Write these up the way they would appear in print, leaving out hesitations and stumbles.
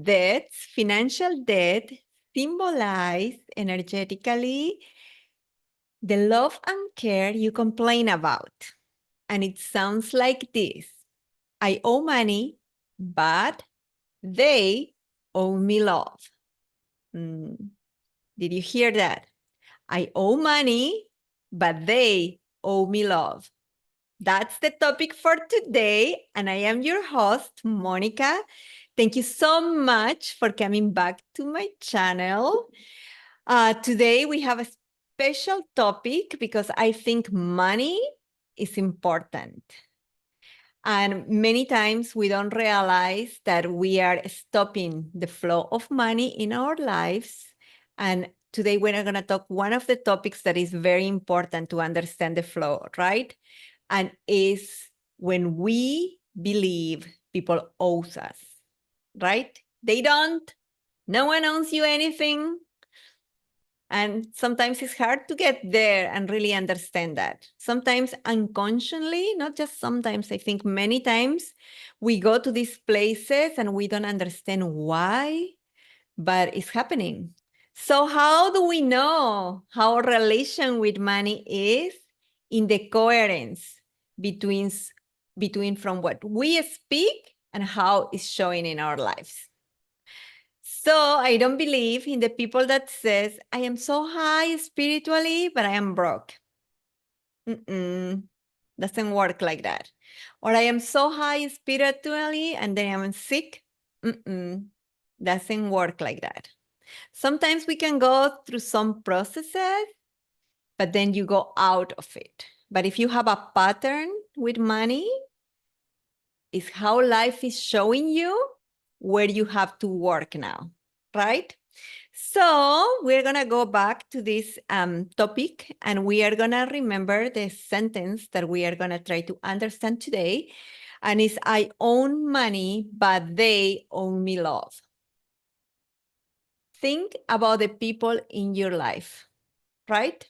Debts, financial debt, symbolize energetically the love and care you complain about. And it sounds like this. I owe money, but they owe me love. Did you hear that? I owe money, but they owe me love. That's the topic for today. And I am your host, Monica. Thank you so much for coming back to my channel. Today we have a special topic because I think money is important. And many times we don't realize that we are stopping the flow of money in our lives. And today we're going to talk one of the topics that is very important to understand the flow, right? And is when we believe people owe us, right? They don't. No one owes you anything. And sometimes it's hard to get there and really understand that. Sometimes unconsciously, not just sometimes, I think many times we go to these places and we don't understand why, but it's happening. So how do we know how our relation with money is in the coherence between from what we speak and how it's showing in our lives? So I don't believe in the people that says, I am so high spiritually, but I am broke. Doesn't work like that. Or I am so high spiritually and then I'm sick. Doesn't work like that. Sometimes we can go through some processes, but then you go out of it. But if you have a pattern with money, it's how life is showing you where you have to work now, right? So we're going to go back to this topic and we are going to remember the sentence that we are going to try to understand today. And it's, I own money, but they owe me love. Think about the people in your life, right?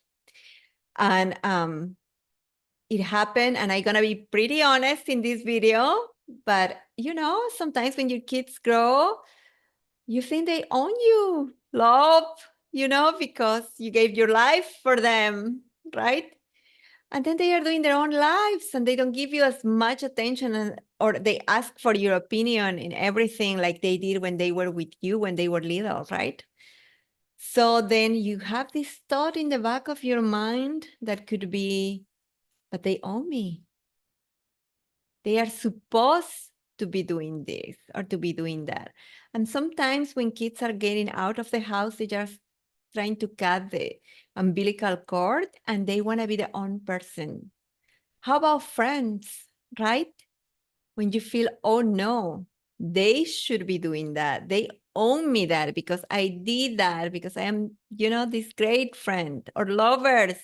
And it happened, and I'm going to be pretty honest in this video, but you know, sometimes when your kids grow, you think they own you, love, you know, because you gave your life for them, right? And then they are doing their own lives and they don't give you as much attention or they ask for your opinion in everything like they did when they were with you when they were little, right? So then you have this thought in the back of your mind that could be, but they owe me. They are supposed to be doing this or to be doing that. And sometimes when kids are getting out of the house, they just trying to cut the umbilical cord and they want to be their own person. How about friends, right? When you feel, oh no, they should be doing that. They owe me that because I did that, because I am, you know, this great friend, or lovers,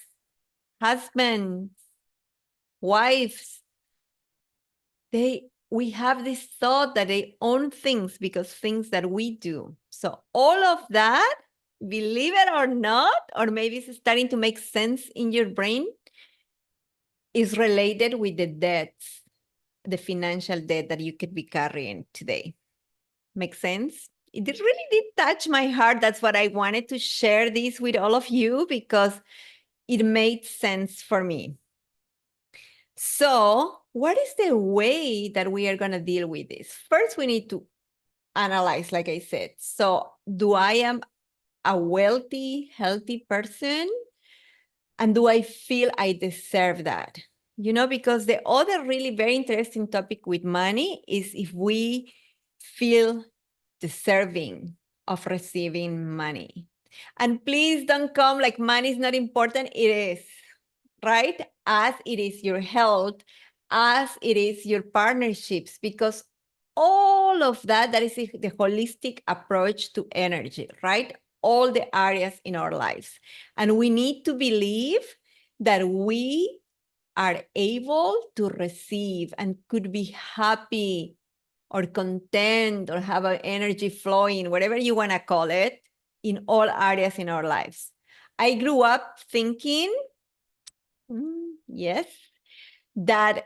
husbands, wives. We have this thought that they own things because things that we do. So all of that, believe it or not, or maybe it's starting to make sense in your brain, is related with the debts, the financial debt that you could be carrying today. Make sense? It really did touch my heart. That's what I wanted to share this with all of you because it made sense for me. So what is the way that we are going to deal with this? First, we need to analyze, like I said. So do I am a wealthy, healthy person? And do I feel I deserve that? You know, because the other really very interesting topic with money is if we feel deserving of receiving money. And please don't come like money is not important. It is, right? As it is your health, as it is your partnerships, because all of that, that is the holistic approach to energy, right? All the areas in our lives. And we need to believe that we are able to receive and could be happy or content or have an energy flowing, whatever you want to call it, in all areas in our lives. I grew up thinking, yes, that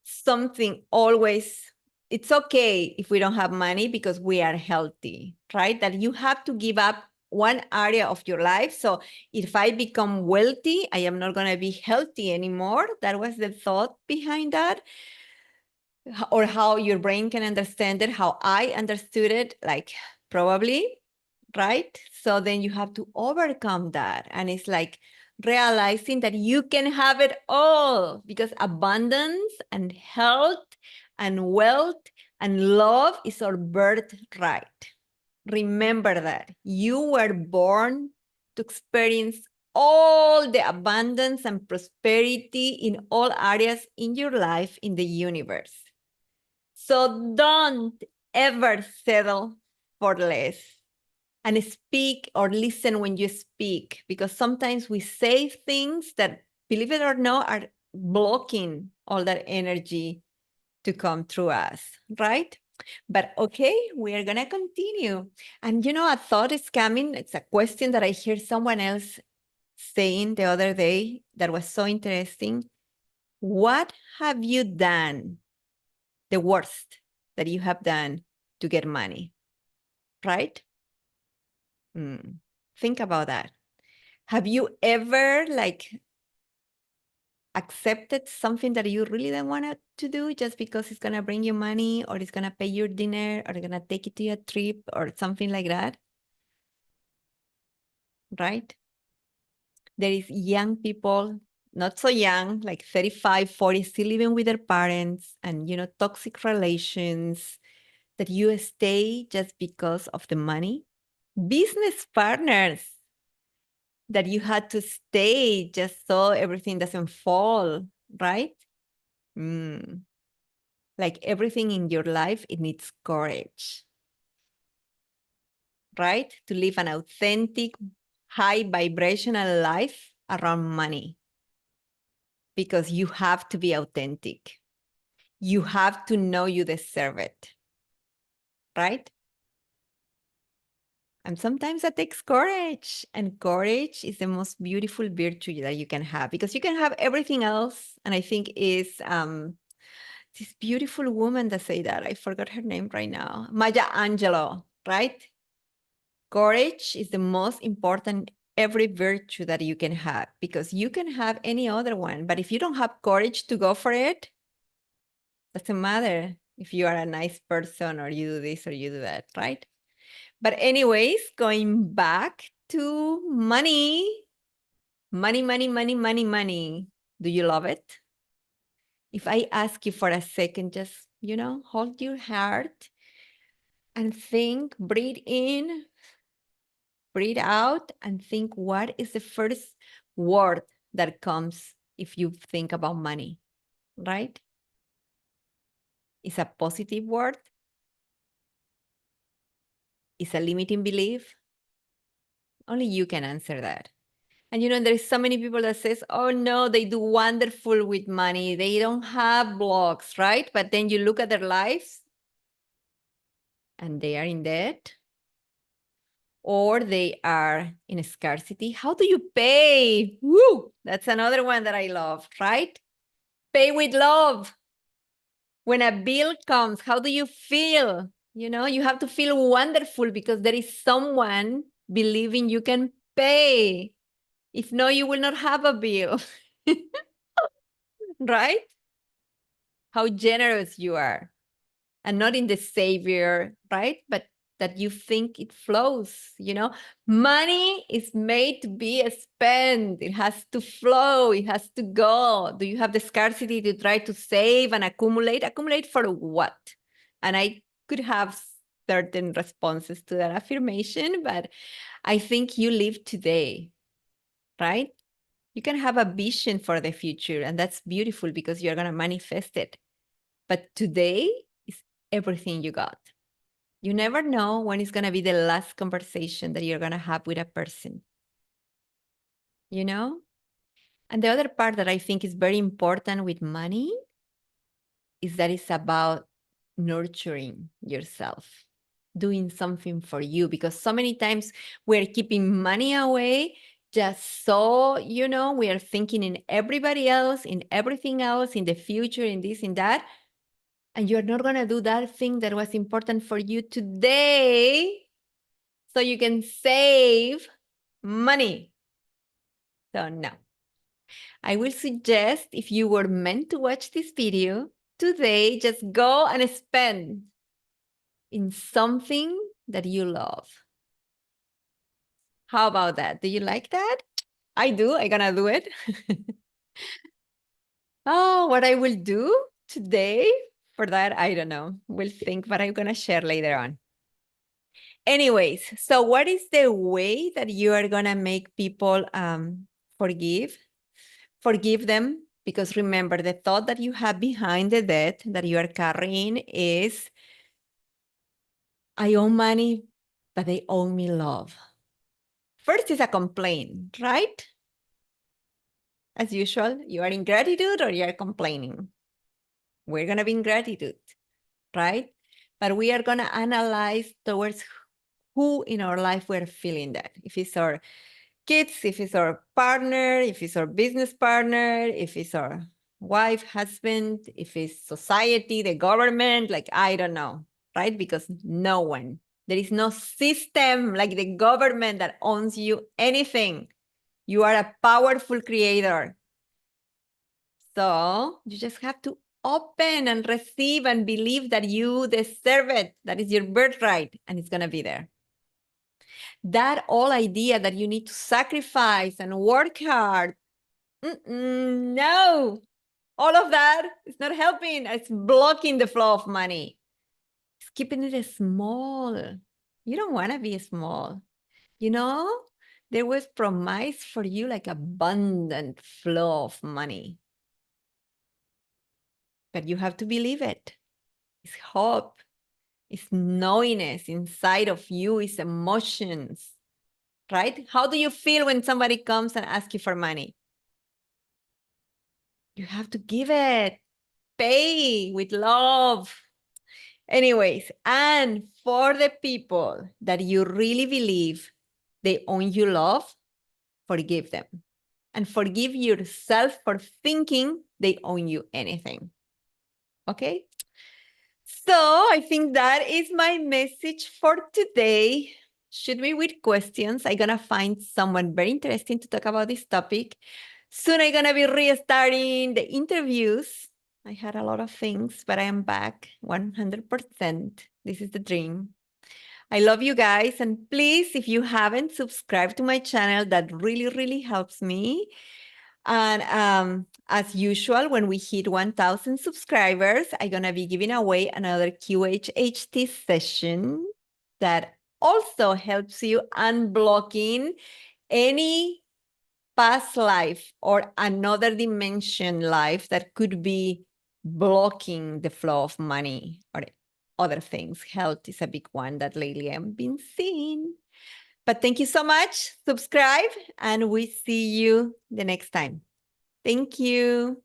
something always it's okay if we don't have money because we are healthy, right? That you have to give up one area of your life. So if I become wealthy, I am not going to be healthy anymore. That was the thought behind that, or how your brain can understand it, how I understood it, like probably, right? So then you have to overcome that. And it's like realizing that you can have it all, because abundance and health and wealth and love is our birthright. Remember that you were born to experience all the abundance and prosperity in all areas in your life, in the universe. So don't ever settle for less, and speak or listen when you speak, because sometimes we say things that, believe it or not, are blocking all that energy to come through us, right? But okay, we are going to continue. And a thought is coming. It's a question that I heard someone else saying the other day that was so interesting. What have you done, the worst that you have done to get money, right? Think about that. Have you ever accepted something that you really didn't want to do just because it's going to bring you money, or it's going to pay your dinner, or it's going to take you to a trip or something like that? Right? There is young people, not so young, like 35, 40, still living with their parents, and, toxic relations that you stay just because of the money. Business partners that you had to stay just so everything doesn't fall, right? Like everything in your life, it needs courage, right? To live an authentic, high vibrational life around money, because you have to be authentic. You have to know you deserve it, right? And sometimes that takes courage. And courage is the most beautiful virtue that you can have, because you can have everything else. And I think is this beautiful woman that say that. I forgot her name right now. Maya Angelou, right? Courage is the most important every virtue that you can have, because you can have any other one. But if you don't have courage to go for it, doesn't matter if you are a nice person or you do this or you do that, right? But anyways, going back to money, money, money, money, money, money. Do you love it? If I ask you for a second, just, hold your heart and think, breathe in, breathe out, and think, what is the first word that comes if you think about money, right? Is a positive word? Is a limiting belief? Only you can answer that. And there's so many people that says, oh no, they do wonderful with money. They don't have blocks, right? But then you look at their lives and they are in debt, or they are in scarcity. How do you pay? Woo! That's another one that I love, right? Pay with love. When a bill comes, how do you feel? You have to feel wonderful because there is someone believing you can pay. If no, you will not have a bill, right? How generous you are. And not in the savior, right? But that you think it flows, Money is made to be spent. It has to flow. It has to go. Do you have the scarcity to try to save and accumulate? Accumulate for what? And I could have certain responses to that affirmation, but I think you live today, right? You can have a vision for the future, and that's beautiful because you're going to manifest it. But today is everything you got. You never know when it's going to be the last conversation that you're going to have with a person, And the other part that I think is very important with money is that it's about nurturing yourself, doing something for you, because so many times we're keeping money away just so, we are thinking in everybody else, in everything else, in the future, in this, in that. And you're not going to do that thing that was important for you today so you can save money. So no. I will suggest if you were meant to watch this video today, just go and spend in something that you love. How about that? Do you like that? I do. I'm gonna do it. Oh, what I will do today for that, I don't know. We'll think, but I'm gonna share later on. Anyways, so what is the way that you are gonna make people forgive? Forgive them, because remember, the thought that you have behind the debt that you are carrying is, I owe money, but they owe me love. First is a complaint, right? As usual, you are in gratitude or you are complaining. We're going to be in gratitude, right? But we are going to analyze towards who in our life we're feeling that. If it's our kids, if it's our partner, if it's our business partner, if it's our wife, husband, if it's society, the government, like, I don't know, right? Because no one, there is no system like the government that owns you anything. You are a powerful creator. So you just have to open and receive and believe that you deserve it. That is your birthright, and it's going to be there. That whole idea that you need to sacrifice and work hard, no, all of that is not helping. It's blocking the flow of money. It's keeping it small. You don't want to be small. You know, there was promised for you like abundant flow of money. But you have to believe it. It's hope. It's knowingness inside of you. It's emotions, right? How do you feel when somebody comes and asks you for money? You have to give it. Pay with love. Anyways, and for the people that you really believe they own you love, forgive them. And forgive yourself for thinking they own you anything. Okay? So I think that is my message for today. Shoot me with questions. I'm going to find someone very interesting to talk about this topic. Soon I'm going to be restarting the interviews. I had a lot of things, but I am back 100%. This is the dream. I love you guys. And please, if you haven't subscribed to my channel, that really, really helps me. And as usual, when we hit 1,000 subscribers, I'm going to be giving away another QHHT session that also helps you unblocking any past life or another dimension life that could be blocking the flow of money or other things. Health is a big one that lately I've been seeing. But thank you so much. Subscribe, and we see you the next time. Thank you.